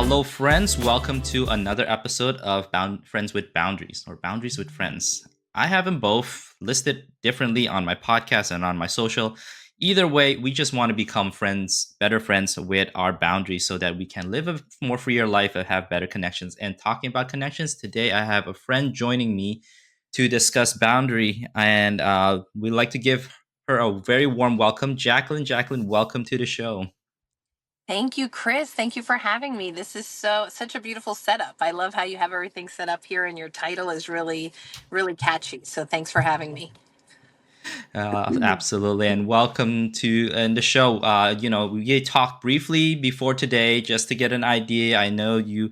Hello, friends. Welcome to another episode of Friends with Boundaries or Boundaries with Friends. I have them both listed differently on my podcast and on my social. Either way, we just want to become friends, better friends with our boundaries so that we can live a more freer life and have better connections. And talking about connections, today I have a friend joining me to discuss boundary. And we'd like to give her a very warm welcome. Jacqueline, welcome to the show. Thank you, Chris. Thank you for having me. This is such a beautiful setup. I love how you have everything set up here and your title is really catchy. So thanks for having me. Absolutely, and welcome to the show. We talked briefly before today just to get an idea. I know you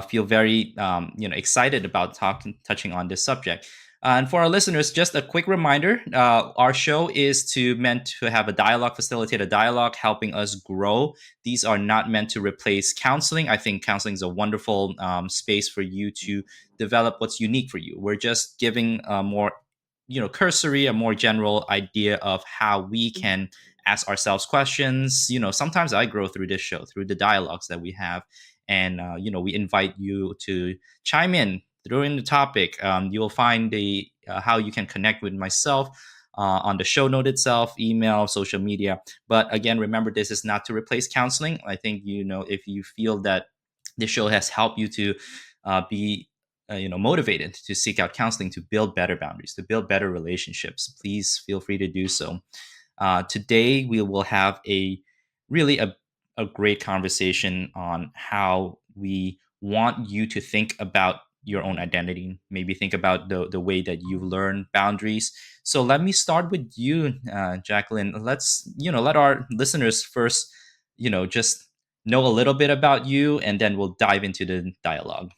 feel very, excited about touching on this subject. And for our listeners, just a quick reminder: our show is meant to have a dialogue, facilitate a dialogue, helping us grow. These are not meant to replace counseling. I think counseling is a wonderful space for you to develop what's unique for you. We're just giving more cursory, a more general idea of how we can ask ourselves questions. Sometimes I grow through this show, through the dialogues that we have. And we invite you to chime in during the topic. You'll find the how you can connect with myself on the show note itself, email, social media. But again, remember, this is not to replace counseling. I think, if you feel that this show has helped you to be motivated to seek out counseling to build better boundaries, to build better relationships, please feel free to do so. Today we will have a great conversation on how we want you to think about your own identity, maybe think about the way that you learn boundaries. So let me start with you, Jacqueline. Let's let our listeners first just know a little bit about you, and then we'll dive into the dialogue.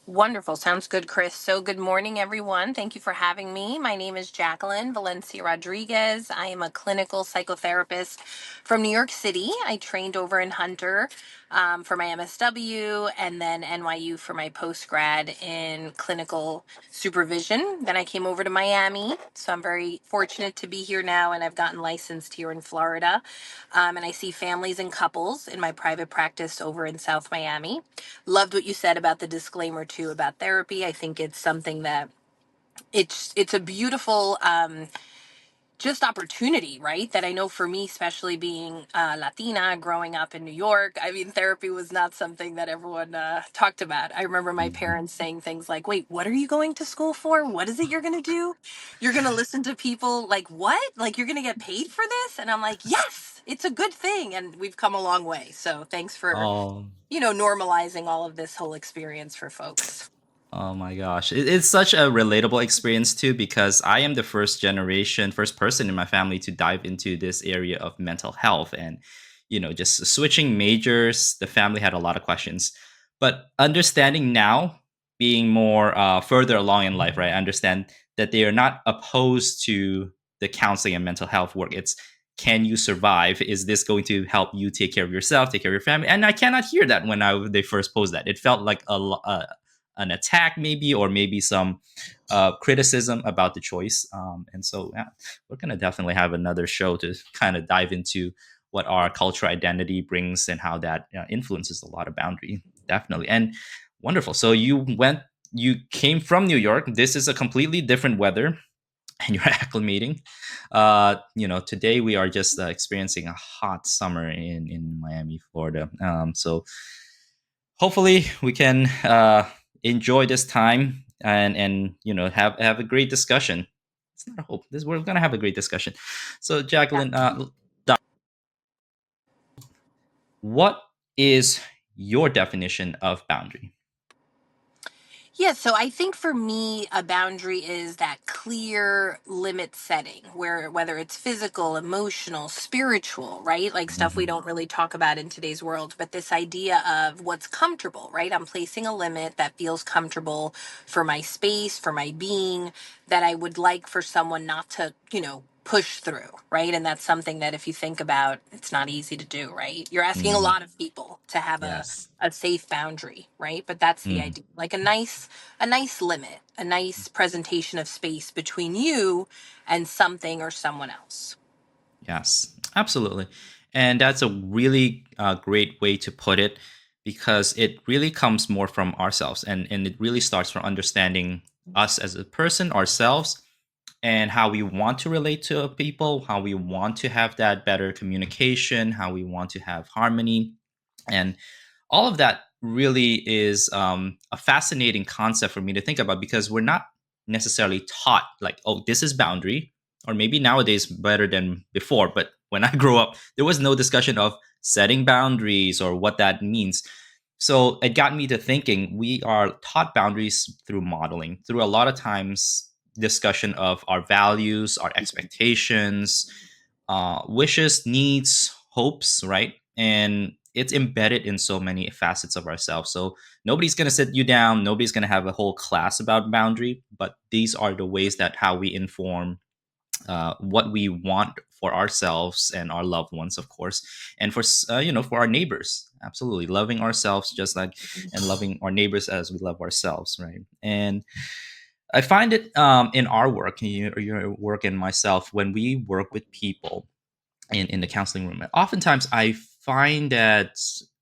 Wonderful. Sounds good, Chris. So, good morning, everyone. Thank you for having me. My name is Jacqueline Valencia Rodriguez. I am a clinical psychotherapist from New York City. I trained over in Hunter for my MSW and then NYU for my post grad in clinical supervision. Then I came over to Miami. So, I'm very fortunate to be here now, and I've gotten licensed here in Florida. And I see families and couples in my private practice over in South Miami. Loved what you said about the disclaimer too about therapy. I think it's something that it's a beautiful just opportunity, right? That I know for me, especially being Latina, growing up in New York, I mean, therapy was not something that everyone talked about. I remember my Mhm. parents saying things like, wait, what are you going to school for? What is it you're going to do? You're going to listen to people like, what? Like, you're going to get paid for this? And I'm like, yes, it's a good thing. And we've come a long way. So thanks for, Oh, normalizing all of this whole experience for folks. oh my gosh. It's such a relatable experience too, because I am the first person in my family to dive into this area of mental health. And, just switching majors, the family had a lot of questions. But understanding now, being more further along in life, right? I understand that they are not opposed to the counseling and mental health work. It's, can you survive? Is this going to help you take care of yourself, take care of your family? And I cannot hear that when they first posed that. It felt like an attack, maybe, or maybe some criticism about the choice. And so, yeah, we're going to definitely have another show to kind of dive into what our cultural identity brings and how that influences a lot of boundary. Definitely. And wonderful. So you came from New York. This is a completely different weather. And you're acclimating. Today we are just experiencing a hot summer in Miami, Florida. So hopefully we can enjoy this time and have a great discussion. It's not a hope. We're gonna have a great discussion. So Jacqueline, what is your definition of boundary? Yeah, so I think for me, a boundary is that clear limit setting where whether it's physical, emotional, spiritual, right? Like stuff we Hmm. don't really talk about in today's world, but this idea of what's comfortable, right? I'm placing a limit that feels comfortable for my space, for my being, that I would like for someone not to, push through, right? And that's something that if you think about, it's not easy to do, right? You're asking a Hmm. lot of people to have Yes. a safe boundary, right? But that's the Hmm. idea. Like a nice limit, a nice presentation of space between you and something or someone else. Yes, absolutely. And that's a really great way to put it. because it really comes more from ourselves, and it really starts from understanding us as a person, ourselves, and how we want to relate to people, how we want to have that better communication, how we want to have harmony. And all of that really is a fascinating concept for me to think about, because we're not necessarily taught like, oh, this is boundary, or maybe nowadays better than before. But when I grew up, there was no discussion of setting boundaries or what that means. So it got me to thinking we are taught boundaries through modeling, through a lot of times discussion of our values, our expectations, wishes, needs, hopes, right? And it's embedded in so many facets of ourselves. So nobody's going to sit you down. Nobody's going to have a whole class about boundary, but these are the ways that how we inform what we want for ourselves and our loved ones, of course, and for for our neighbors. Absolutely, loving ourselves just like and loving our neighbors as we love ourselves, right? And I find it in our work, your work and myself, when we work with people in the counseling room. Oftentimes, I find that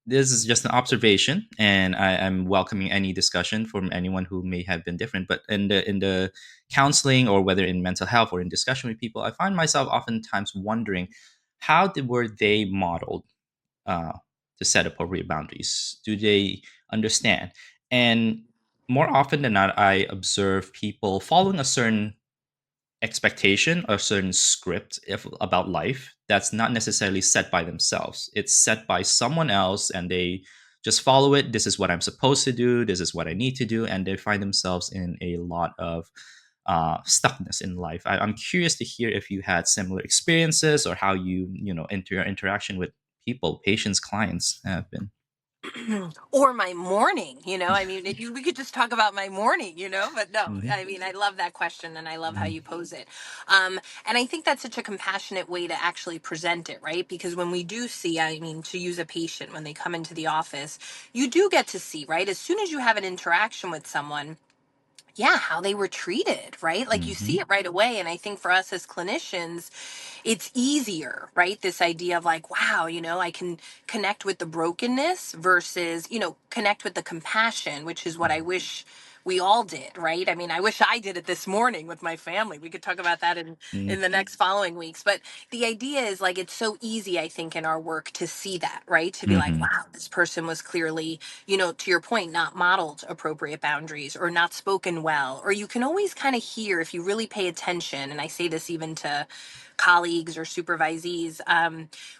this is just an observation, and I'm welcoming any discussion from anyone who may have been different. But in the counseling, or whether in mental health or in discussion with people, I find myself oftentimes wondering were they modeled uh, to set appropriate boundaries? Do they understand? And more often than not, I observe people following a certain expectation or certain script about life that's not necessarily set by themselves. It's set by someone else, and they just follow it. This is what I'm supposed to do. This is what I need to do. And they find themselves in a lot of stuckness in life. I'm curious to hear if you had similar experiences, or how your interaction with people, patients, clients have been. Or my morning, I mean, we could just talk about my morning, but no, Hmm. I mean, I love that question and I love how you pose it. And I think that's such a compassionate way to actually present it, right? Because when we do see, I mean, to use a patient, when they come into the office, you do get to see, right? As soon as you have an interaction with someone, yeah, how they were treated, right? Like you see Hmm. it right away. And I think for us as clinicians, it's easier, right? This idea of like, wow, I can connect with the brokenness versus, connect with the compassion, which is what I wish we all did, right? I mean, I wish I did it this morning with my family. We could talk about that in the next following weeks. But the idea is like it's so easy, I think, in our work to see that, right? To be like, Hmm. wow, this person was clearly, to your point, not modeled appropriate boundaries or not spoken well. Or you can always kind of hear if you really pay attention, and I say this even to colleagues or supervisees,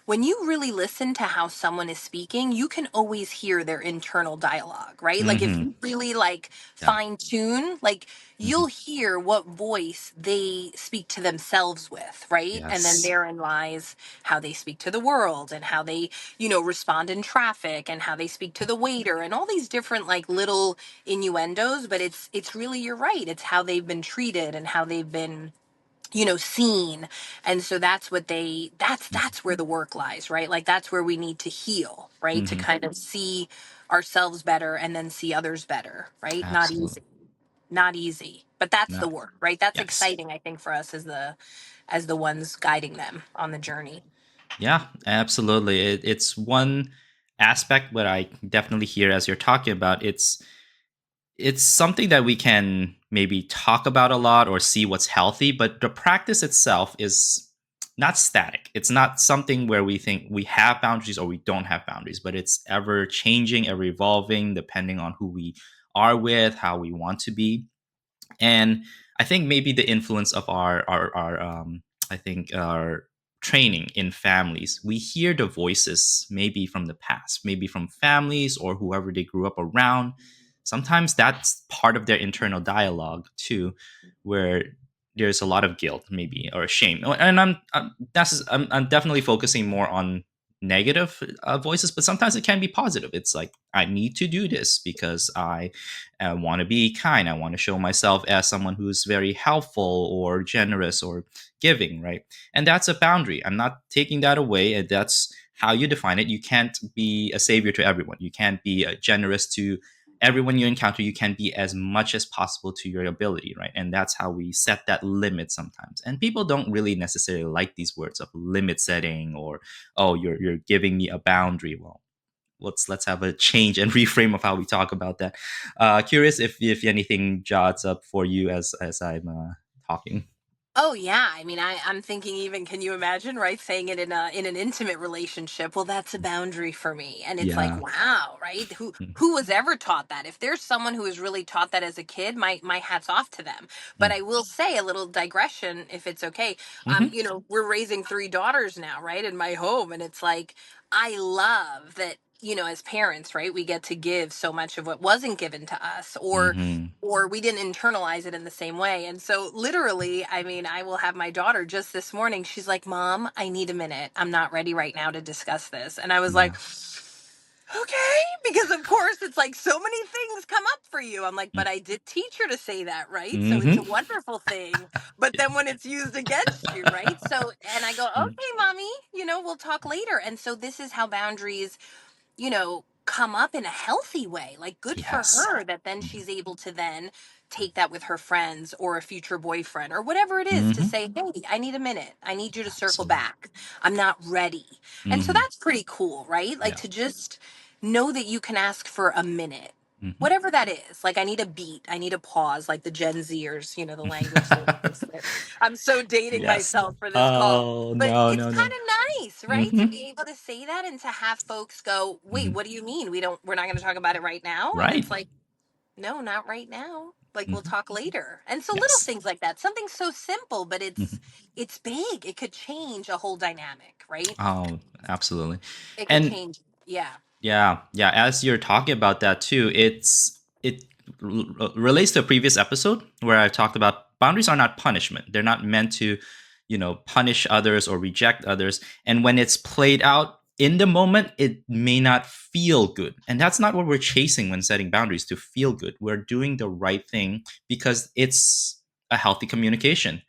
when you really listen to how someone is speaking, you can always hear their internal dialogue, right? Like if Hmm. you really like Yeah. fine tune, like Hmm. you'll hear what voice they speak to themselves with, right? And then Yes. therein lies how they speak to the world and how they, respond in traffic and how they speak to the waiter and all these different like little innuendos, but it's really, you're right. It's how they've been treated and how they've been, seen. And so that's what that's where the work lies, right? Like that's where we need to heal, right? To Hmm. kind of see ourselves better and then see others better, right? Not Absolutely. easy. Not easy. But that's the No. work, right? That's Yes. exciting, I think, for us as the ones guiding them on the journey. Yeah, absolutely. It's one aspect, but I definitely hear as you're talking about. It's something that we can maybe talk about a lot or see what's healthy, but the practice itself is not static. It's not something where we think we have boundaries or we don't have boundaries, but it's ever changing, ever evolving, depending on who we are with, how we want to be. And I think maybe the influence of our I think our training in families, we hear the voices maybe from the past, maybe from families or whoever they grew up around. Sometimes that's part of their internal dialogue too, where there's a lot of guilt maybe or shame. And I'm definitely focusing more on negative voices, but sometimes it can be positive. It's like, I need to do this because I want to be kind. I want to show myself as someone who's very helpful or generous or giving, right? And that's a boundary. I'm not taking that away. And that's how you define it. You can't be a savior to everyone. You can't be generous to everyone you encounter. You can be as much as possible to your ability, right? And that's how we set that limit sometimes. And people don't really necessarily like these words of limit setting or, oh, you're giving me a boundary. Well, let's have a change and reframe of how we talk about that. Curious if anything jots up for you as I'm talking. Oh yeah, I mean, I'm thinking, even, can you imagine, right? Saying it in an intimate relationship. Well, that's a boundary for me, and it's like, Yeah. wow, right? Who Mm, who was ever taught that? If there's someone who was really taught that as a kid, my hats off to them. But mm, I will say a little digression, if it's okay. mhm, We're raising three daughters now, right, in my home, and it's like, I love that. As parents, right, we get to give so much of what wasn't given to us, mhm. or we didn't internalize it in the same way. And so, literally, I mean, I will have my daughter just this morning. She's like, Mom, I need a minute. I'm not ready right now to discuss this. And I was like, Yeah. okay, because of course it's like so many things come up for you. I'm like, Mm, but I did teach her to say that, right? So it's a mhm. wonderful thing. But Yeah. then when it's used against you, right? So, and I go, Mm, okay, mommy, we'll talk later. And so this is how boundaries, come up in a healthy way. Like, good for yes. her that then Mhm, she's able to then take that with her friends or a future boyfriend or whatever it is, to mhm. say, hey, I need a minute. I need you to circle Absolutely. back. I'm not ready. And so Mhm. that's pretty cool, right? Like, Yeah. to just know that you can ask for a minute. Mhm. Whatever that is, like, I need a beat, I need a pause, like the Gen Zers, the language they use. I'm so dating Yes. myself for this call, Oh, but no, it's no, kind no. of nice, right, to Mhm, be able to say that and to have folks go, "Wait, mhm. what do you mean? We're not going to talk about it right now?" And it's Right. like, "No, not right now. Like, we'll Mhm. talk later." And so, little Yes. things like that. Something so simple, but Mhm. it's big. It could change a whole dynamic, right? Oh, absolutely. It could And change. Yeah. yeah, yeah. As you're talking about that too, it relates to a previous episode where I talked about boundaries are not punishment. They're not meant to, punish others or reject others. And when it's played out in the moment, it may not feel good. And that's not what we're chasing when setting boundaries, to feel good. We're doing the right thing because it's a healthy communication.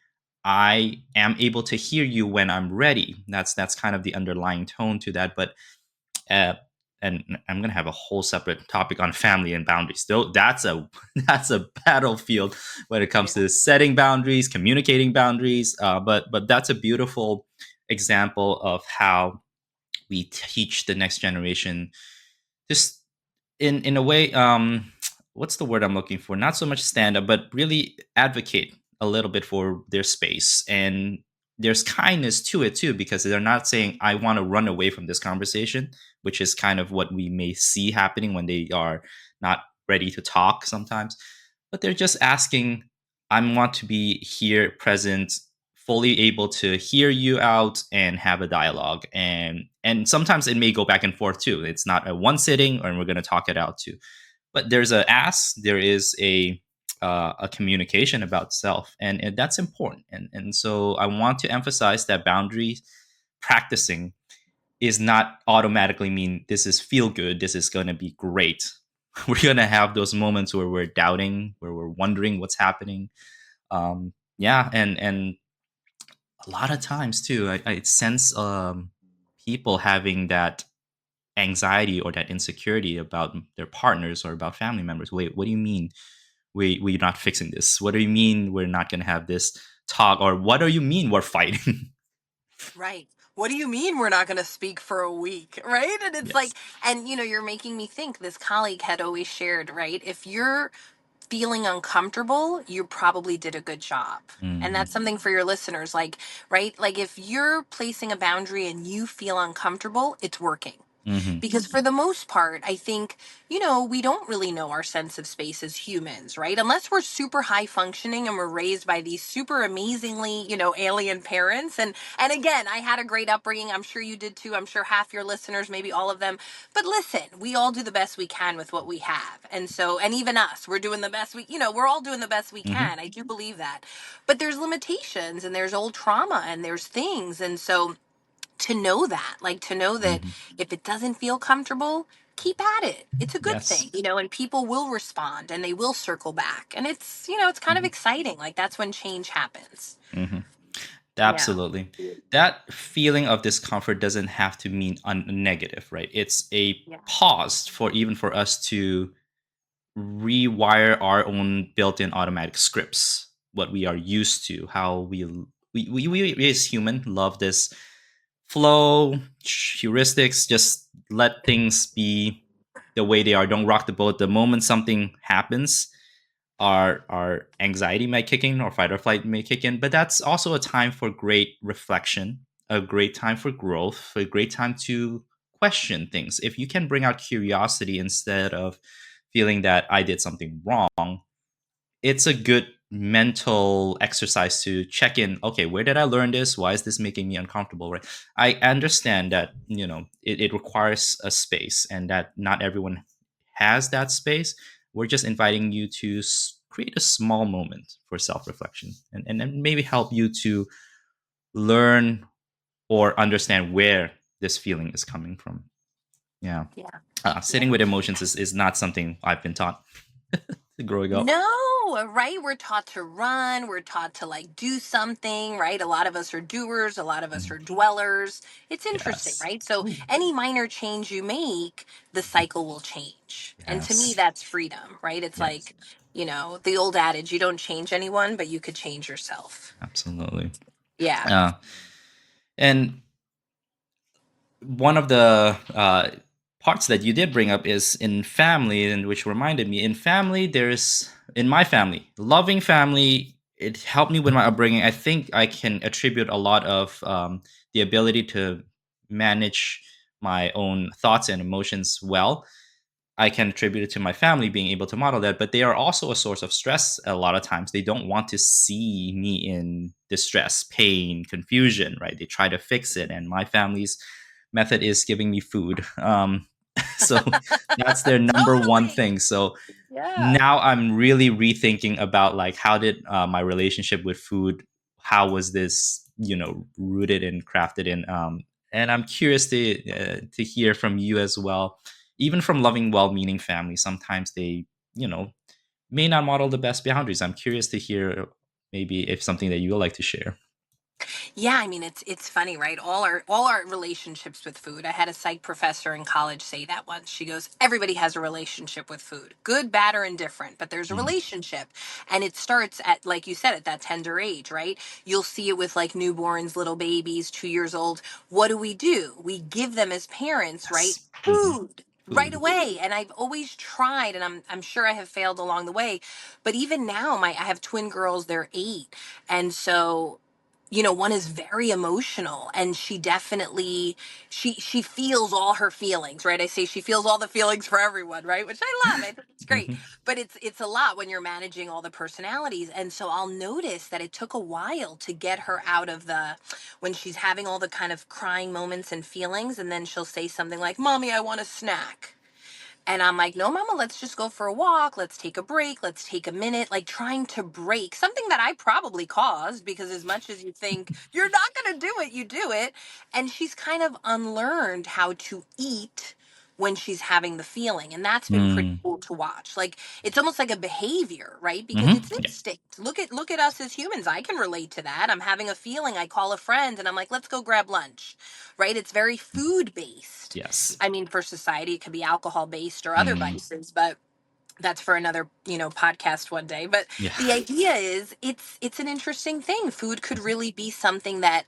I am able to hear you when I'm ready. That's kind of the underlying tone to that. But uh, and I'm gonna have a whole separate topic on family and boundaries. Though that's a that's a battlefield when it comes Yeah. to setting boundaries, communicating boundaries. But that's a beautiful example of how we teach the next generation, just in a way, what's the word I'm looking for, not so much stand up but really advocate a little bit for their space. And there's kindness to it too, because they're not saying I want to run away from this conversation, which is kind of what we may see happening when they are not ready to talk sometimes. But they're just asking, I want to be here, present, fully able to hear you out and have a dialogue. And sometimes it may go back and forth too. It's not a one sitting and we're going to talk it out too. But there's a ask, there is a communication about self, and that's important. And so I want to emphasize that boundaries practicing is not automatically mean this is feel good, this is going to be great. We're going to have those moments where we're doubting, where we're wondering what's happening. Yeah, and a lot of times too, I sense people having that anxiety or that insecurity about their partners or about family members. Wait, what do you mean we're not fixing this? What do you mean we're not going to have this talk? Or what do you mean we're fighting? Right. What do you mean we're not going to speak for a week? Right. And it's Yes. like, and you're making me think, this colleague had always shared, right? If you're feeling uncomfortable, you probably did a good job. And Hmm. that's something for your listeners. Like, right? Like, if you're placing a boundary and you feel uncomfortable, it's working. Hmm. Because for the most part, I think, we don't really know our sense of space as humans, right? Unless we're super high functioning and we're raised by these super amazingly, alien parents. And again, I had a great upbringing. I'm sure you did too. I'm sure half your listeners, maybe all of them. But listen, we all do the best we can with what we have. And so, and even us, we're doing the best we're all doing the best we Hmm. can. I do believe that. But there's limitations and there's old trauma and there's things. And so, to know that, like, to know that Hmm. if it doesn't feel comfortable, keep at it. It's a good Yes. thing, and people will respond and they will circle back. And it's kind of Hmm. exciting. Like, that's when change happens. Hmm. Yeah. Absolutely. That feeling of discomfort doesn't have to mean negative, right? It's a Yeah. pause for even for us to rewire our own built-in automatic scripts, what we are used to, how we as human love this flow, heuristics, just let things be the way they are. Don't rock the boat. The moment something happens, our anxiety might kick in or fight or flight may kick in. But that's also a time for great reflection, a great time for growth, a great time to question things. If you can bring out curiosity instead of feeling that I did something wrong, it's a good mental exercise to check in. Okay, where did I learn this? Why is this making me uncomfortable? Right? I understand that it requires a space and that not everyone has that space. We're just inviting you to create a small moment for self-reflection, and then maybe help you to learn or understand where this feeling is coming from. Yeah. Yeah. Sitting Yeah. with emotions is not something I've been taught growing up. No, right? We're taught to run, we're taught to like do something, right? A lot of us are doers, a lot of us Mhm. are dwellers. It's interesting, Yes. right? So any minor change you make, the cycle will change. And to me, Yes. that's freedom, right? It's Yes. like, the old adage, you don't change anyone, but you could change yourself. Absolutely. Yeah. Uh, and one of the parts that you did bring up is in family, and which reminded me, in family, in my family, loving family, it helped me with my upbringing. I think I can attribute a lot of the ability to manage my own thoughts and emotions well. I can attribute it to my family being able to model that, but they are also a source of stress a lot of times. They don't want to see me in distress, pain, confusion, right? They try to fix it. And my family's method is giving me food. So that's their number one Totally. thing. So Yeah. now I'm really rethinking about like how did my relationship with food, how was this rooted and crafted in, and I'm curious to hear from you as well, even from loving well-meaning families. Sometimes they you know may not model the best boundaries. I'm curious to hear maybe if something that you would like to share. Yeah, I mean it's funny, right? All our relationships with food. I had a psych professor in college say that once. She goes, "Everybody has a relationship with food. Good, bad or indifferent, but there's a Mm. relationship." And it starts at like you said at that tender age, right? You'll see it with like newborns, little babies, 2 years old. What do? We give them as parents, right? Yes. Hmm. Food right Food. away. And I've always tried and I'm sure I have failed along the way, but even now I have twin girls, they're 8. And so one is very emotional and she definitely she feels all her feelings, right? I say she feels all the feelings for everyone, right? Which I love. I think it's great. Hmm. But it's a lot when you're managing all the personalities. And so I'll notice that it took a while to get her out of the when she's having all the kind of crying moments and feelings and then she'll say something like, "Mommy, I want a snack." And I'm like, "No, mama, let's just go for a walk. Let's take a break. Let's take a minute." Like trying to break something that I probably caused because as much as you think you're not going to do it, you do it. And she's kind of unlearned how to eat when she's having the feeling. And that's been pretty Mm. cool to watch. Like it's almost like a behavior, right? Because Hmm. it's Yeah. instinct. Look at us as humans. I can relate to that. I'm having a feeling. I call a friend and I'm like, "Let's go grab lunch." Right? It's very food based. Yes. I mean, for society, it could be alcohol based or other Mm. vices, but that's for another, podcast one day. But Yeah. the idea is it's an interesting thing. Food could really be something that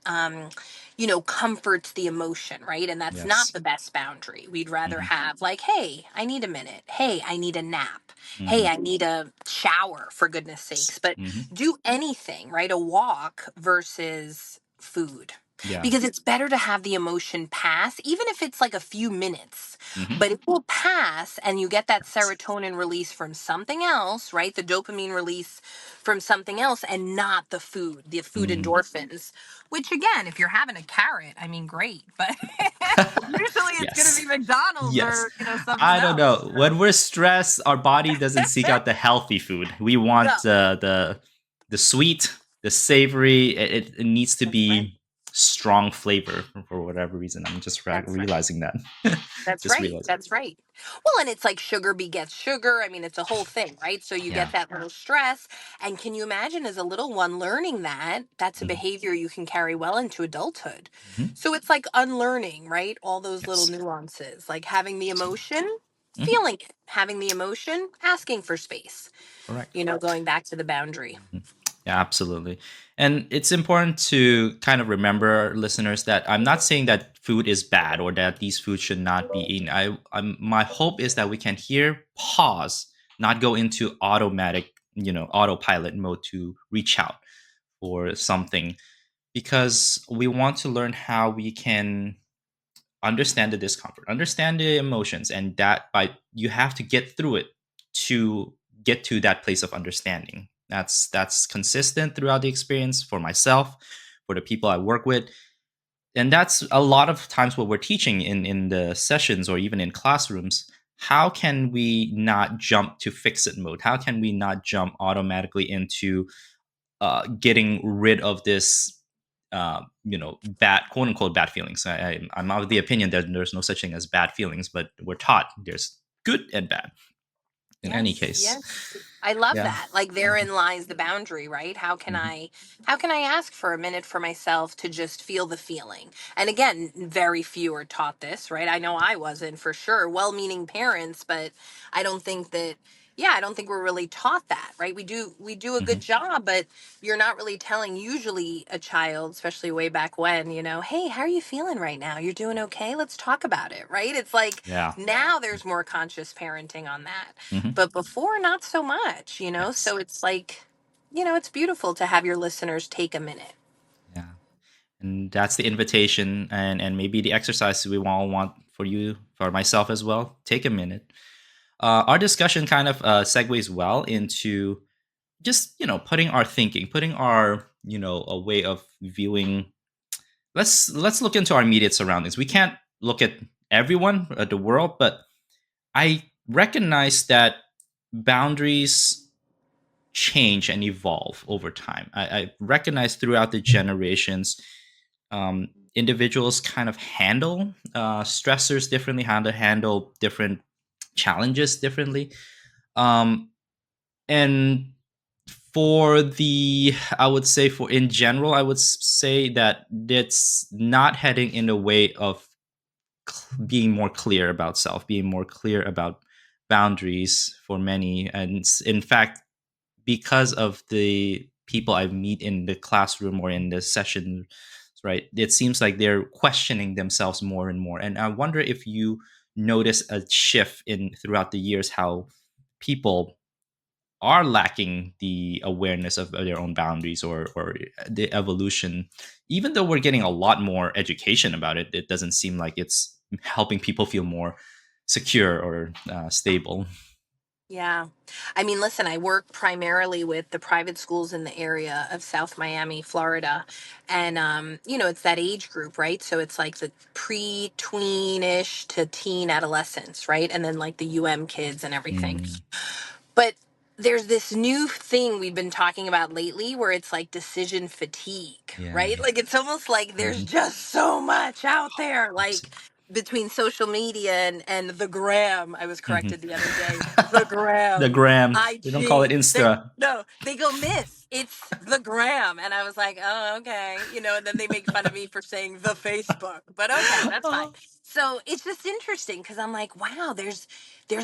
comforts the emotion, right? And that's not Yes. the best boundary. We'd rather Hmm. have like, "Hey, I need a minute. Hey, I need a nap. Hmm. Hey, I need a shower for goodness sakes." But Hmm. do anything, right? A walk versus food. Yeah. Because it's better to have the emotion pass, even if it's like a few minutes, Hmm. but it will pass and you get that serotonin release from something else, right? The dopamine release from something else and not the food Hmm. endorphins, which again, if you're having a carrot, I mean, great, but usually it's going to Yes. be McDonald's Yes. or, something I don't else. know. When we're stressed, our body doesn't seek out the healthy food. We want No, the sweet, the savory. It needs to that's right. be strong flavor for whatever reason. I'm just That's right. realizing that. That's Just right. realizing. That's right. Well, and it's like sugar begets sugar. I mean, it's a whole thing, right? So you Yeah. get that little stress. And can you imagine as a little one learning that? That's a Hmm. behavior you can carry well into adulthood. Hmm. So it's like unlearning, right? All those little Yes. nuances, like having the Absolutely. emotion, Hmm. feeling it, having the emotion, asking for space, Correct. going back to the boundary. Mhm. Yeah, absolutely. And it's important to kind of remember, listeners, that I'm not saying that food is bad or that these foods should not be eaten. My hope is that we can here pause, not go into automatic, autopilot mode to reach out for something, because we want to learn how we can understand the discomfort, understand the emotions, and that by you have to get through it to get to that place of understanding. That's consistent throughout the experience for myself, for the people I work with, and that's a lot of times what we're teaching in the sessions or even in classrooms. How can we not jump to fix it mode? How can we not jump automatically into getting rid of this bad, quote unquote, bad feelings. I'm of the opinion that there's no such thing as bad feelings, but we're taught there's good and bad in any Yes, case. yes. I love Yeah. that. Like therein lies the boundary, right? Mhm. How can I ask for a minute for myself to just feel the feeling? And again, very few are taught this, right? I know I wasn't for sure. Well-meaning parents, but I don't think that I don't think we're really taught that, right? We do a good Mhm. job, but you're not really telling usually a child, especially way back when, hey, how are you feeling right now? You're doing okay? Let's talk about it, right? It's like Yeah. now there's more conscious parenting on that, Mhm. but before not so much, Yes. so it's like, it's beautiful to have your listeners take a minute. Yeah. And that's the invitation, and maybe the exercise we all want for you, for myself as well. Take a minute. Our discussion kind of segues well into just putting our thinking, putting our a way of viewing. Let's look into our immediate surroundings. We can't look at everyone at the world, but I recognize that boundaries change and evolve over time. I recognize throughout the generations, individuals kind of handle stressors differently, handle different challenges differently. Um, and for the I would say, for in general, I would say that it's not heading in a way of being more clear about self, being more clear about boundaries for many. And in fact, because of the people I meet in the classroom or in the session, right, it seems like they're questioning themselves more and more. And I wonder if you notice a shift in throughout the years, how people are lacking the awareness of their own boundaries, or the evolution. Even though we're getting a lot more education about it, it doesn't seem like it's helping people feel more secure or stable. Yeah. I mean, listen, I work primarily with the private schools in the area of South Miami, Florida. And, it's that age group, right? So it's like the pre-tweenish to teen adolescents, right? And then like the kids and everything. Mm, But there's this new thing we've been talking about lately where it's like decision fatigue, yeah. right? Like it's almost like there's Hmm. just so much out there, like Absolutely. between social media and the gram. I was Hmm. corrected the other day. The The gram. gram. They don't call it IG. They Insta. no, they go, Miss, it's the gram. And I was like, oh, okay. And then they make fun of me for saying the Facebook. But okay, that's fine. Oh. So it's just interesting because I'm like, wow, there's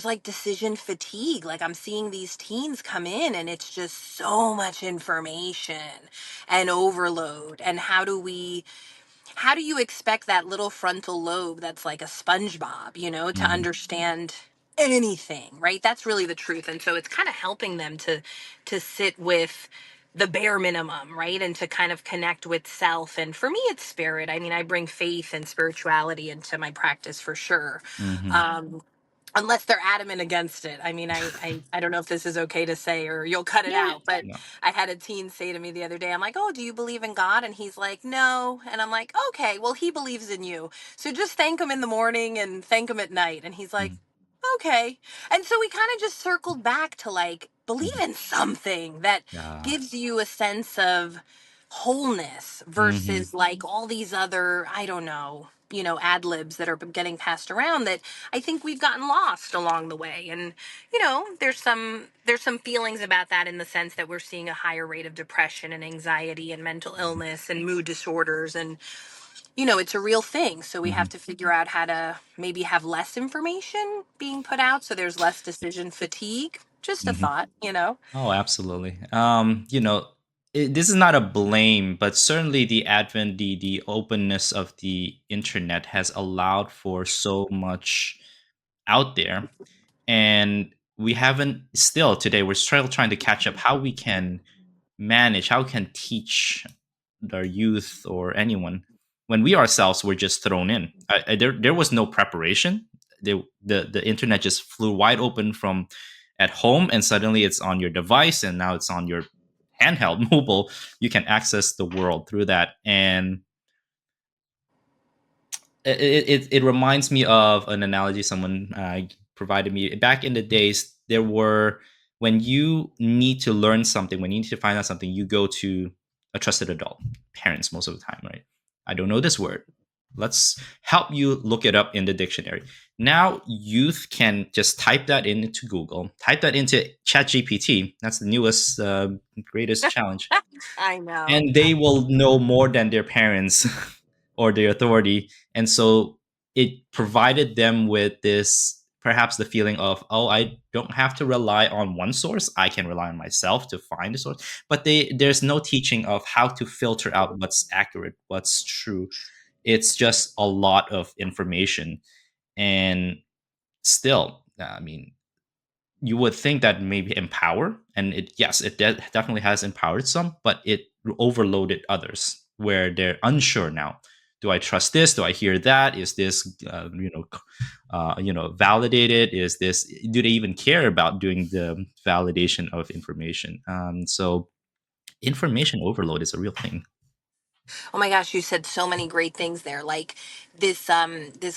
like decision fatigue. Like I'm seeing these teens come in and it's just so much information and overload. And how do you expect that little frontal lobe that's like a SpongeBob, to Mhm. understand anything, right? That's really the truth. And so it's kind of helping them to sit with the bare minimum, right? And to kind of connect with self. And for me, it's spirit. I mean, I bring faith and spirituality into my practice for sure. Mhm. Um, unless they're adamant against it. I mean, I don't know if this is okay to say or you'll cut it Yeah. out, but No. I had a teen say to me the other day, I'm like, oh, do you believe in God? And he's like, no. And I'm like, okay, well, he believes in you. So just thank him in the morning and thank him at night. And he's like, Mhm. okay. And so we kind of just circled back to like, believe Mhm. in something that Yeah. gives you a sense of wholeness Mhm. versus like all these other, I don't know, ad libs that are getting passed around that I think we've gotten lost along the way. And, there's some feelings about that in the sense that we're seeing a higher rate of depression and anxiety and mental illness and mood disorders. And, it's a real thing. So we have Mhm. to figure out how to maybe have less information being put out so there's less decision fatigue. Just a Mhm. thought. Oh, absolutely. this is not a blame, but certainly the advent, the openness of the internet has allowed for so much out there, and we haven't still today. We're still trying to catch up how we can manage, how we can teach our youth or anyone when we ourselves were just thrown in. There was no preparation. The internet just flew wide open from at home, and suddenly it's on your device, and now it's on your handheld mobile. You can access the world through that, and it reminds me of an analogy someone provided me back in the days. There were when you need to learn something, when you need to find out something, you go to a trusted adult, parents most of the time, right? I don't know this word. Let's help you look it up in the dictionary. Now youth can just type that into Google, type that into ChatGPT. That's the newest, greatest challenge, I know. and they will know more than their parents or their authority. And so it provided them with this, perhaps the feeling of, oh, I don't have to rely on one source, I can rely on myself to find the source. But there's no teaching of how to filter out what's accurate, what's true. It's just a lot of information. And still, I mean, you would think that maybe empower, and it, yes, it definitely has empowered some, but it overloaded others where they're unsure now. Do I trust this? Do I hear that? Is this validated? Is this, do they even care about doing the validation of information? So information overload is a real thing. Oh my gosh, you said so many great things there. Like this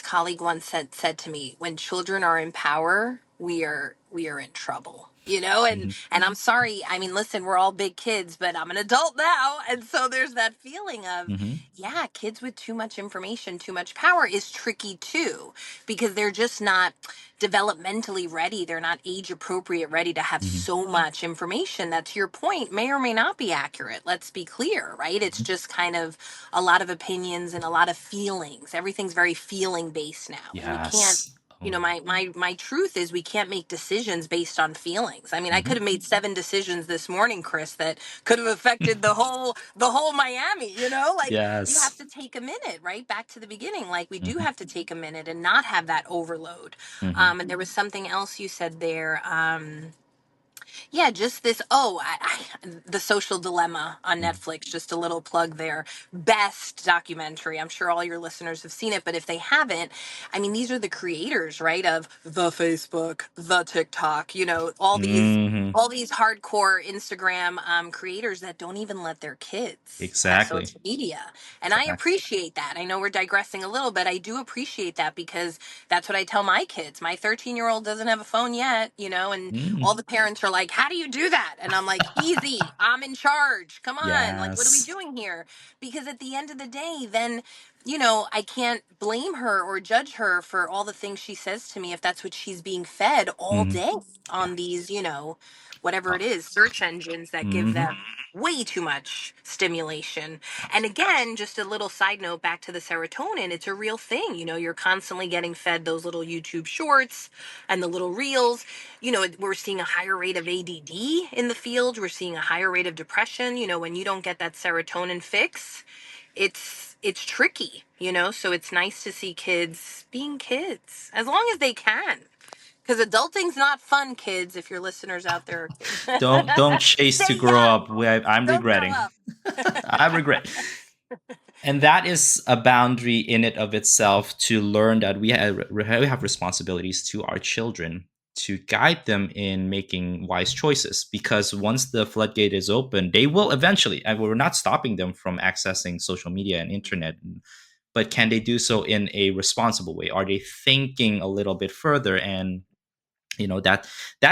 colleague once said to me, when children are in power, we are in trouble. You know, Hmm. and I'm sorry. I mean, listen, we're all big kids, but I'm an adult now, and so there's that feeling of, Hmm. yeah, kids with too much information, too much power is tricky too, because they're just not developmentally ready. They're not age appropriate ready to have Hmm. so much information that, to your point, may or may not be accurate. Let's be clear, right? It's just kind of a lot of opinions and a lot of feelings. Everything's very feeling based now. And we can't, Yes. you Oh. know, my truth is we can't make decisions based on feelings. I mean, I could Hmm. have made 7 decisions this morning, Chris, that could have affected the whole Miami, like you have Yes. to take a minute, right? Back to the beginning. Like we do Hmm. have to take a minute and not have that overload. Hmm. And there was something else you said there. Yeah, just this. Oh, the Social Dilemma on Hmm. Netflix. Just a little plug there. Best documentary. I'm sure all your listeners have seen it, but if they haven't, I mean, these are the creators, right? Of the Facebook, the TikTok. All these. Hmm. All these hardcore Instagram creators that don't even let their kids have Exactly. social media. And I Exactly. appreciate that. I know we're digressing a little, but I do appreciate that because that's what I tell my kids. My 13-year-old doesn't have a phone yet, and all Mm. the parents are like, how do you do that? And I'm like, easy, I'm in charge, come on, like, what are we Yes. doing here? Because at the end of the day, then I can't blame her or judge her for all the things she says to me if that's what she's being fed all Mhm. day Yeah. on these whatever Oh. it is, search engines that give Mhm. them way too much stimulation. And again, just a little side note back to the serotonin, it's a real thing. You're constantly getting fed those little YouTube shorts and the little reels. We're seeing a higher rate of ADD in the field. We're seeing a higher rate of depression. When you don't get that serotonin fix, it's tricky, so it's nice to see kids being kids as long as they can. Because adulting's not fun, kids, if your listeners out there are kids. Don't chase to Stay grow young. up. I'm Don't grow regretting. up. I regret. And that is a boundary in it of itself, to learn that we have responsibilities to our children, to guide them in making wise choices, because once the floodgate is open, they will eventually, and we're not stopping them from accessing social media and internet, but can they do so in a responsible way? Are they thinking a little bit further? And that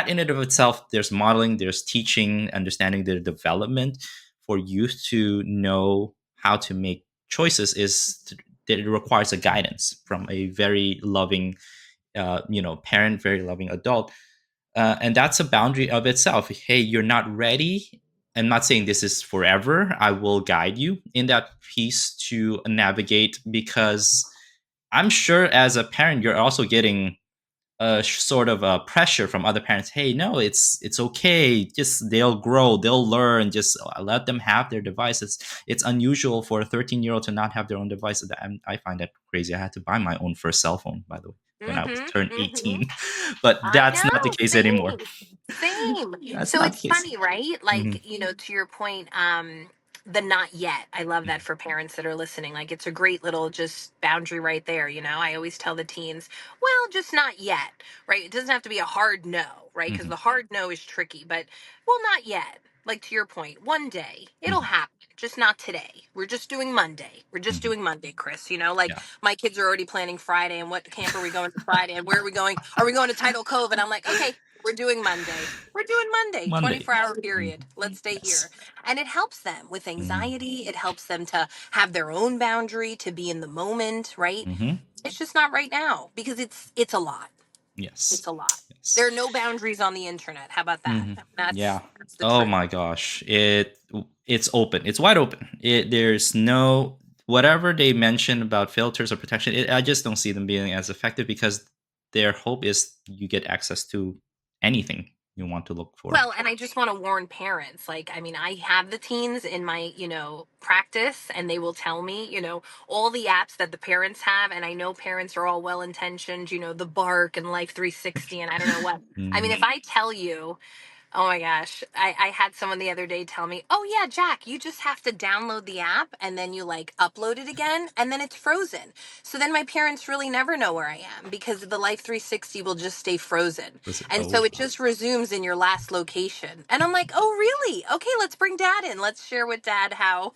in and of itself, there's modeling, there's teaching, understanding their development for youth to know how to make choices, that it requires a guidance from a very loving parent, very loving adult. And that's a boundary of itself. Hey, you're not ready. I'm not saying this is forever. I will guide you in that piece to navigate, because I'm sure as a parent you're also getting sort of a pressure from other parents. Hey, no, it's okay. Just they'll grow, they'll learn. Just let them have their devices. It's unusual for a 13-year-old to not have their own devices. I find that crazy. I had to buy my own first cell phone, by the way, when I was turned Mm-hmm. Mm-hmm. 18. But I that's not the know, case anymore. same, same. That's So not the it's case. funny, right? Hmm. Like, to your point, the not yet. I love that for parents that are listening. Like, it's a great little just boundary right there. I always tell the teens, well, just not yet, right? It doesn't have to be a hard no, right? Because Hmm. the hard no is tricky, but, well, not yet. Like, to your point, one day it'll Hmm. happen, just not today. We're just doing Monday. We're just Hmm. doing Monday, Chris. Like Yeah. my kids are already planning Friday and what camp are we going to Friday and where are we going? Are we going to Title Cove? And I'm like, okay, we're doing Monday. We're doing Monday, Monday. 24-hour Mhm. period. Let's stay here. Yes. And it helps them with Hmm. anxiety. It helps them to have their own boundary, to be in the moment, right? Hmm. It's just not right now because it's a lot. Yes. It's a lot. Yes. There are no boundaries on the internet. How about that? Hmm. That's Yeah. that's the Oh truth. my gosh. It's open. It's wide open. There's no whatever they mention about filters or protection. I just don't see them being as effective because their hope is you get access to anything you want to look for. Well, and I just want to warn parents. Like, I mean, I have the teens in my, practice, and they will tell me, all the apps that the parents have. And I know parents are all well intentioned, the Bark and Life 360, and I don't know what. I mean, Hmm. if I tell you, oh my gosh. I had someone the other day tell me, oh, yeah, Jack, you just have to download the app and then you like upload it again and then it's frozen. So then my parents really never know where I am because the Life 360 will just stay frozen. Was it? And so Oh. it just resumes in your last location. And I'm like, oh, really? Okay, let's bring dad in. Let's share with dad how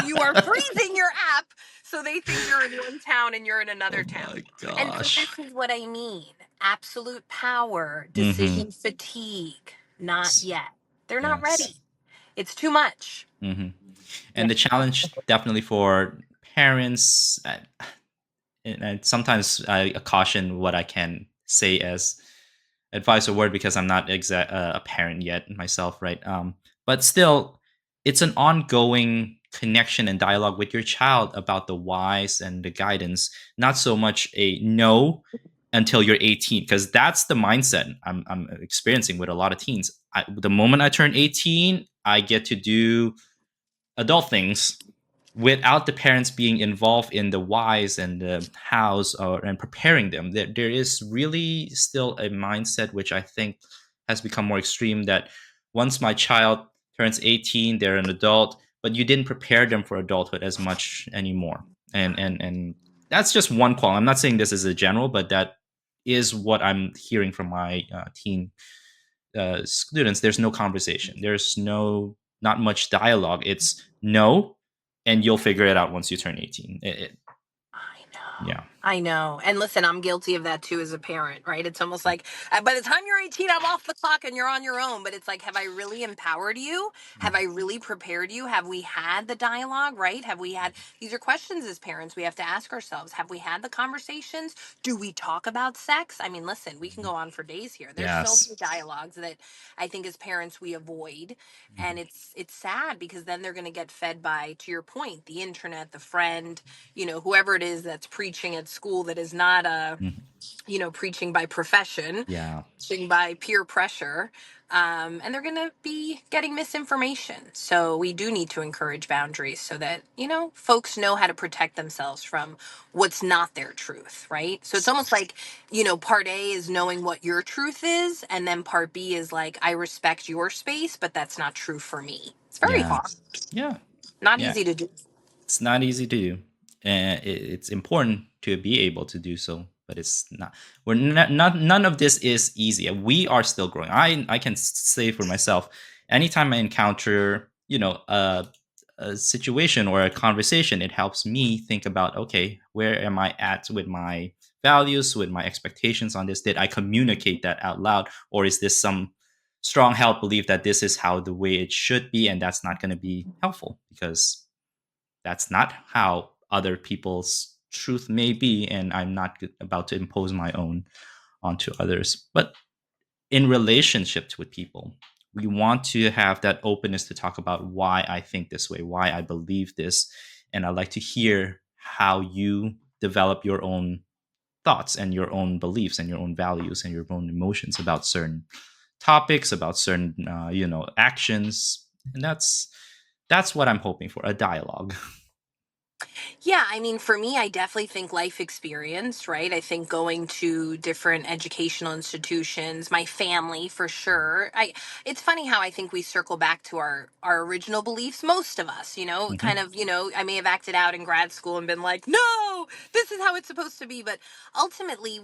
you are freezing your app. So they think you're in one town and you're in another Oh town. my And so gosh. this is what I mean. Absolute power, Hmm. decision fatigue. Not Yes. yet. They're not Yes. ready. It's too much. Hmm. Yeah. And the challenge definitely for parents, and sometimes I caution what I can say as advice or word because I'm not a parent yet myself, right? But still, it's an ongoing connection and dialogue with your child about the whys and the guidance, not so much a no until you're 18, because that's the mindset I'm experiencing with a lot of teens. The moment I turn 18, I get to do adult things without the parents being involved in the whys and the hows and preparing them. There is really still a mindset which I think has become more extreme, that once my child turns 18, they're an adult, but you didn't prepare them for adulthood as much anymore. And that's just one quality. I'm not saying this is a general, but that is what I'm hearing from my teen students. There's no conversation. There's not much dialogue. It's no, and you'll figure it out once you turn 18. I know. Yeah. I know. And listen, I'm guilty of that too as a parent, right? It's almost like by the time you're 18, I'm off the clock and you're on your own. But it's like, have I really empowered you? Have I really prepared you? Have we had the dialogue, right? Have we had, these are questions as parents we have to ask ourselves. Have we had the conversations? Do we talk about sex? I mean, listen, we can go on for days here. There's so Yes. many dialogues that I think as parents we avoid, and Mhm. it's sad because then they're going to get fed by, to your point, the internet, the friend, whoever it is that's preaching at school that is not Mhm. preaching by profession, Yeah. preaching by peer pressure. And they're going to be getting misinformation. So we do need to encourage boundaries so that, folks know how to protect themselves from what's not their truth, right? So it's almost like, part A is knowing what your truth is. And then part B is like, I respect your space, but that's not true for me. It's very Yeah. hard. Yeah. Not Yeah. easy to do. It's not easy to do, and it's important to be able to do so. But it's not. We're not. None of this is easy. We are still growing. I can say for myself, anytime I encounter a situation or a conversation, it helps me think about, okay, where am I at with my values, with my expectations on this? Did I communicate that out loud, or is this some strong held belief that this is how the way it should be, and that's not going to be helpful because that's not how other people's truth may be, and I'm not about to impose my own onto others. But in relationships with people, we want to have that openness to talk about why I think this way, why I believe this, and I'd like to hear how you develop your own thoughts and your own beliefs and your own values and your own emotions about certain topics, about certain actions, and that's what I'm hoping for, a dialogue. Yeah, I mean, for me, I definitely think life experience, right? I think going to different educational institutions, my family for sure. It's funny how I think we circle back to our original beliefs, most of us, kind Hmm. of, I may have acted out in grad school and been like, "No, this is how it's supposed to be." But ultimately,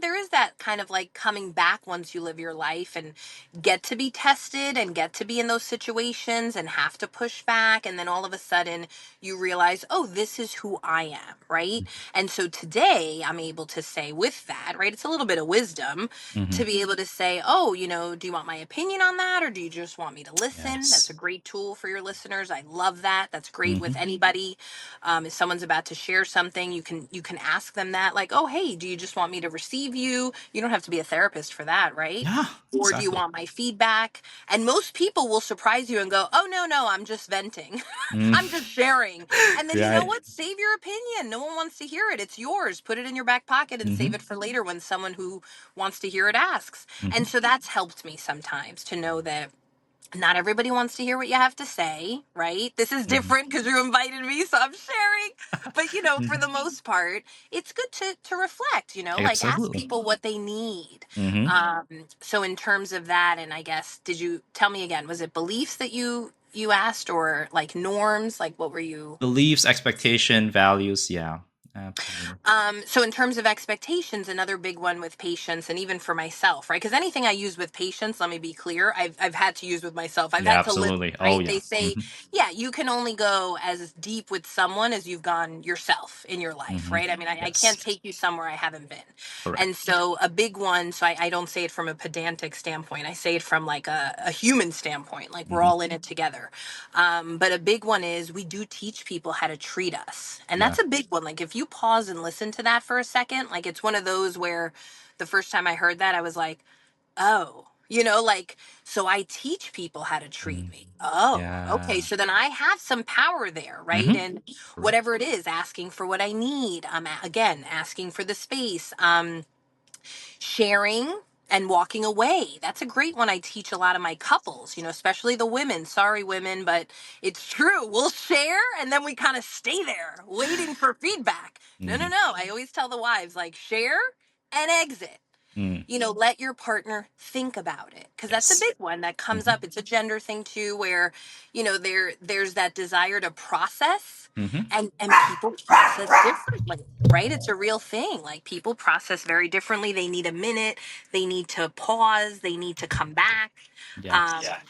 there is that kind of like coming back once you live your life and get to be tested and get to be in those situations and have to push back, and then all of a sudden you realize, oh, this is who I am, right? And so today I'm able to say with that, right? It's a little bit of wisdom Hmm. to be able to say, oh, do you want my opinion on that or do you just want me to listen? That's a Yes. great tool for your listeners. I love that. That's great with Hmm. anybody. If someone's about to share something, you can ask them that, like, oh, hey, do you just want me to receive you? You don't have to be a therapist for that, right? Yeah, Or do you exactly. want my feedback? And most people will surprise you and go, oh, no, I'm just venting. Mm. I'm just sharing. And then you know Right. what? Save your opinion. No one wants to hear it. It's yours. Put it in your back pocket and save Hmm. it for later when someone who wants to hear it asks. And Hmm. so that's helped me sometimes to know that not everybody wants to hear what you have to say, right? This is Hmm. different because you invited me, so I'm sharing. But for Hmm. the most part, it's good to reflect. Like ask Absolutely. people what they need. Hmm. Um, so in terms of that, and I guess, did you tell me again? Was it beliefs that you asked, or like norms? Like what were you? Beliefs, expectation, values. Yeah, absolutely. So in terms of expectations, another big one with patients and even for myself, right? Because anything I use with patients, let me be clear, I've had to use with myself. I've Yeah, had to listen, absolutely. Oh right? yeah. They say, Hmm. yeah, you can only go as deep with someone as you've gone yourself in your life, Hmm. right? I mean, I can't Yes. take you somewhere I haven't been. Correct. And so a big one, so I don't say it from a pedantic standpoint. I say it from like a human standpoint, like we're Hmm. all in it together. But a big one is we do teach people how to treat us. And Yeah. that's a big one. Like if you pause and listen to that for a second, like it's one of those where the first time I heard that, I was like, oh, like, so I teach people how to treat Mm. me. Oh, okay. Yeah. So then I have some power there, right? Hmm. And Correct. whatever it is, asking for what I need. Again, asking for the space. Sharing and walking away. That's a great one I teach a lot of my couples, especially the women. Sorry, women, but it's true. We'll share and then we kind of stay there waiting for feedback. No, no, Hmm. no. I always tell the wives, like, share and exit. Mm. Let your partner think about it, because that's a Yes. big one that comes Hmm. up. It's a gender thing too, where there's that desire to process, Hmm. and people process differently, right? It's a real thing. Like people process very differently. They need a minute, they need to pause, they need to come back. Yeah. Yeah.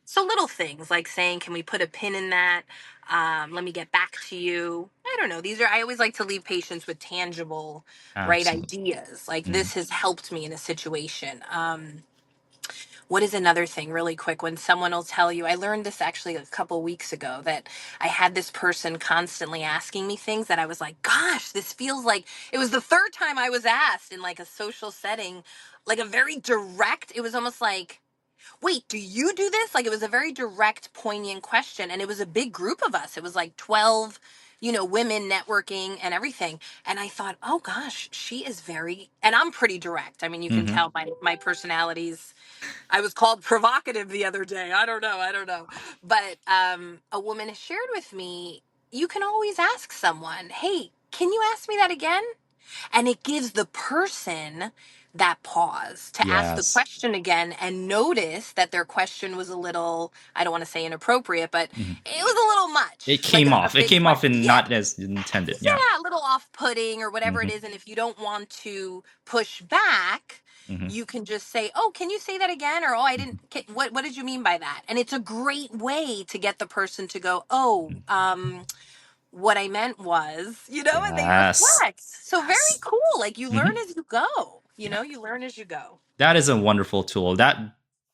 So little things like saying, can we put a pin in that? Let me get back to you. I don't know. I always like to leave patients with tangible, right, Absolutely. ideas. Like Hmm. this has helped me in a situation. What is another thing really quick when someone will tell you, I learned this actually a couple weeks ago, that I had this person constantly asking me things that I was like, gosh, this feels like it was the third time I was asked in like a social setting, like a very direct, it was almost like, wait, do you do this? Like it was a very direct, poignant question. And it was a big group of us. It was like 12, women networking and everything. And I thought, oh gosh, she is very, and I'm pretty direct. I mean, you can Hmm. tell my personalities. I was called provocative the other day. I don't know. But a woman has shared with me, you can always ask someone, hey, can you ask me that again? And it gives the person that pause to ask the Yes. question again and notice that their question was a little, I don't want to say inappropriate, but Hmm. it was a little It much. Like came a off. It big came off question. in Yeah. not as intended. Yeah. Yeah, a little off putting or whatever it Hmm. is. And if you don't want to push back, Hmm. you can just say, oh, can you say that again? Or, oh, I didn't, Hmm. what did you mean by that? And it's a great way to get the person to go, oh, what I meant was, and they Yes. reflect. So very Yes. cool. Like you Hmm. learn as you go, Yeah. you learn as you go. That is a wonderful tool.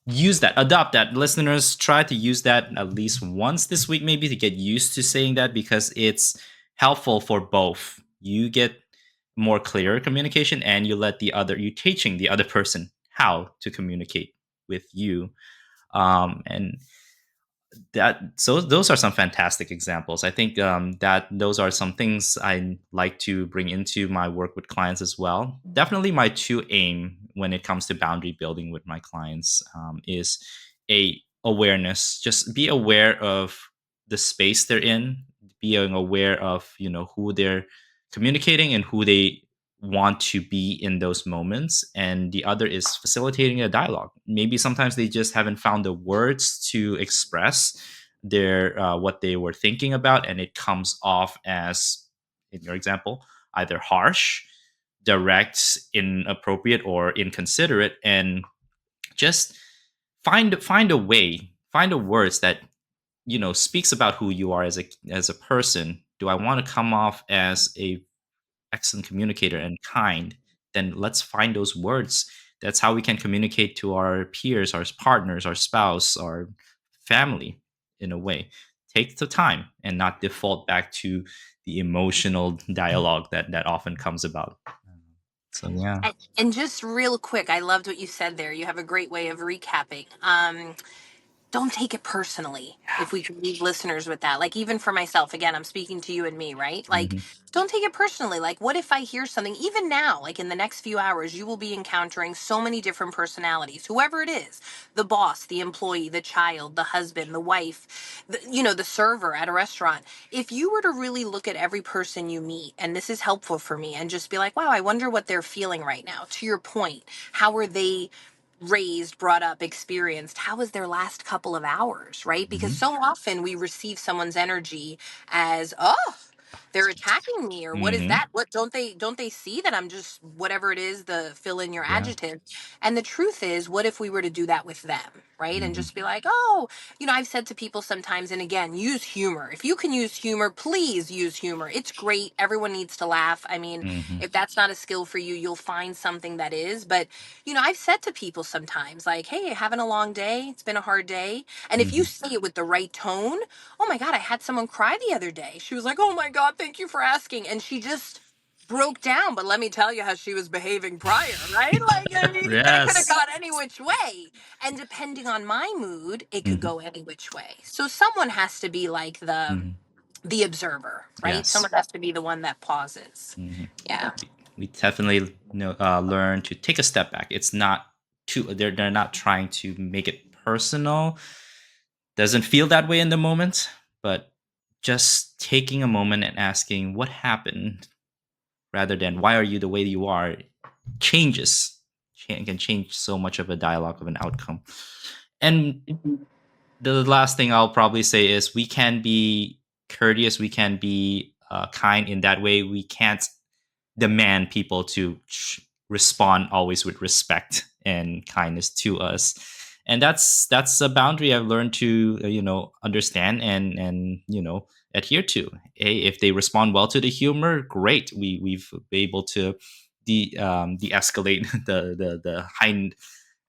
Use that, adopt that. Listeners, try to use that at least once this week, maybe to get used to saying that, because it's helpful for both. You get more clear communication, and you teaching the other person how to communicate with you. And those are some fantastic examples. I think that those are some things I like to bring into my work with clients as well. Definitely, my two aim when it comes to boundary building with my clients is a awareness. Just be aware of the space they're in, being aware of who they're communicating and who they want to be in those moments. And the other is facilitating a dialogue. Maybe sometimes they just haven't found the words to express their what they were thinking about, and it comes off as, in your example, either harsh, direct, inappropriate, or inconsiderate. And just find a way, find a words that speaks about who you are as a person. Do I want to come off as a excellent communicator and kind? Then let's find those words. That's how we can communicate to our peers, our partners, our spouse, our family in a way. Take the time and not default back to the emotional dialogue that often comes about. So yeah. And just real quick, I loved what you said there. You have a great way of recapping. Don't take it personally. If we could leave listeners with that, like even for myself, again, I'm speaking to you and me, right? Like, Hmm. don't take it personally. Like, what if I hear something, even now, like in the next few hours, you will be encountering so many different personalities, whoever it is, the boss, the employee, the child, the husband, the wife, the server at a restaurant. If you were to really look at every person you meet, and this is helpful for me, and just be like, wow, I wonder what they're feeling right now. To your point, how are they raised, brought up, experienced? How was their last couple of hours, right? Because Hmm. so often we receive someone's energy as, oh, they're attacking me, or what is Hmm. that? What don't they see that I'm just whatever it is, the fill in your Yeah. adjective. And the truth is, what if we were to do that with them, right? And Hmm. just be like, oh, I've said to people sometimes, and again, use humor. If you can use humor, please use humor. It's great. Everyone needs to laugh. I mean, Hmm. if that's not a skill for you, you'll find something that is. But I've said to people sometimes, like, hey, having a long day, it's been a hard day. And if you Hmm. say it with the right tone, oh my God, I had someone cry the other day. She was like, oh my God, thank you for asking. And she just broke down. But let me tell you how she was behaving prior, right? Like, I mean, that could have Yes. gone any which way. And depending on my mood, it could Hmm. go any which way. So someone has to be like Hmm. the observer, right? Yes. Someone has to be the one that pauses. Hmm. Yeah. We definitely learn to take a step back. It's not too they're not trying to make it personal. Doesn't feel that way in the moment, but just taking a moment and asking what happened rather than why are you the way you are changes can change so much of a dialogue of an outcome. And the last thing I'll probably say is we can be courteous, we can be kind in that way. We can't demand people to respond always with respect and kindness to us, and that's a boundary I've learned to understand and adhere to. Hey, if they respond well to the humor, great. We've been able to de-escalate the heightened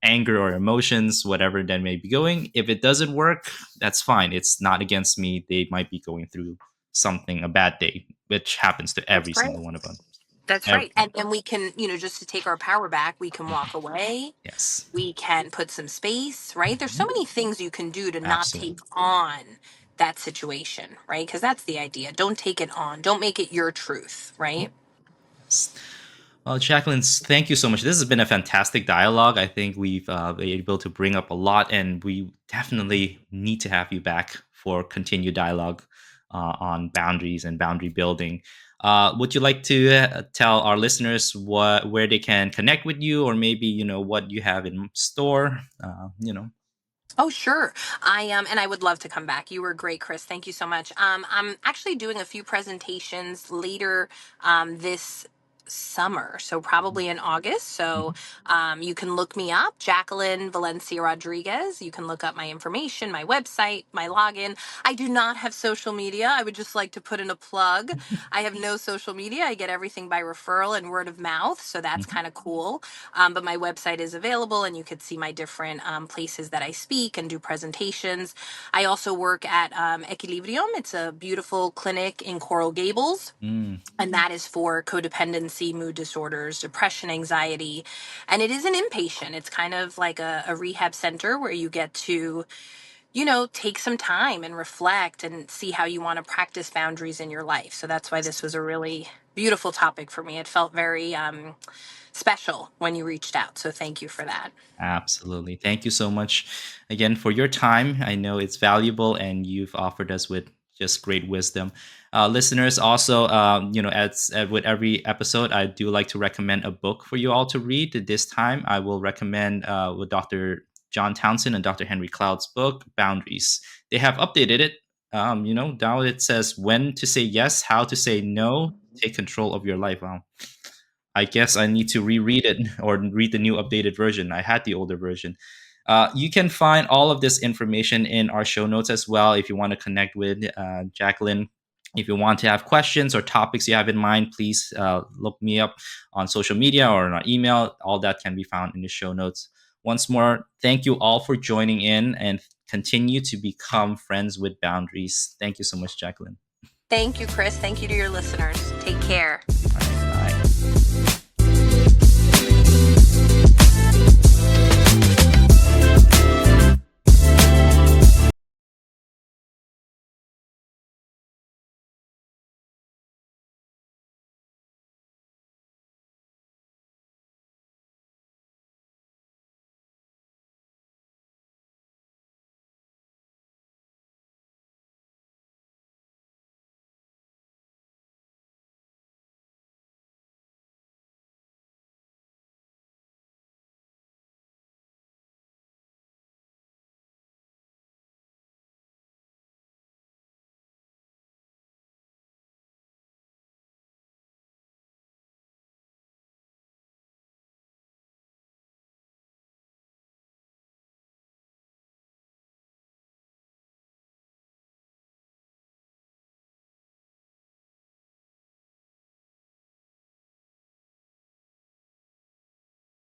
anger or emotions, whatever that may be going. If it doesn't work, that's fine. It's not against me. They might be going through something, a bad day, which happens to That's every right. single one of them. That's Every, right. And we can, just to take our power back, we can walk away. yes. We can put some space, right? There's so Mhm. many things you can do to not take Absolutely. on that situation, right? Because that's the idea. Don't take it on. Don't make it your truth, right? Yes. Well, Jacqueline, thank you so much. This has been a fantastic dialogue. I think we've been able to bring up a lot, and we definitely need to have you back for continued dialogue on boundaries and boundary building. Would you like to tell our listeners where they can connect with you, or maybe what you have in store? Oh, sure. And I would love to come back. You were great, Chris. Thank you so much. I'm actually doing a few presentations later this summer, so probably in August. So Mhm. you can look me up, Jacqueline Valencia Rodriguez. You can look up my information, my website, my login. I do not have social media. I would just like to put in a plug. I have no social media. I get everything by referral and word of mouth, so that's Mhm. kind of cool. But my website is available, and you could see my different places that I speak and do presentations. I also work at Equilibrium. It's a beautiful clinic in Coral Gables. Mm. And that is for codependency, mood disorders, depression, anxiety. And it is an inpatient. It's kind of like a rehab center where you get to take some time and reflect and see how you want to practice boundaries in your life. So that's why this was a really beautiful topic for me. It felt very special when you reached out. So thank you for that. Absolutely. Thank you so much again for your time. I know it's valuable and you've offered us with just great wisdom. Listeners, also, as with every episode, I do like to recommend a book for you all to read. This time, I will recommend with Dr. John Townsend and Dr. Henry Cloud's book, Boundaries. They have updated it. Now it says when to say yes, how to say no, take control of your life. Wow. I guess I need to reread it or read the new updated version. I had the older version. You can find all of this information in our show notes as well if you want to connect with Jacqueline. If you want to have questions or topics you have in mind, please look me up on social media or on our email. All that can be found in the show notes. Once more, thank you all for joining in and continue to become friends with boundaries. Thank you so much, Jacqueline. Thank you, Chris. Thank you to your listeners. Take care. All right, bye.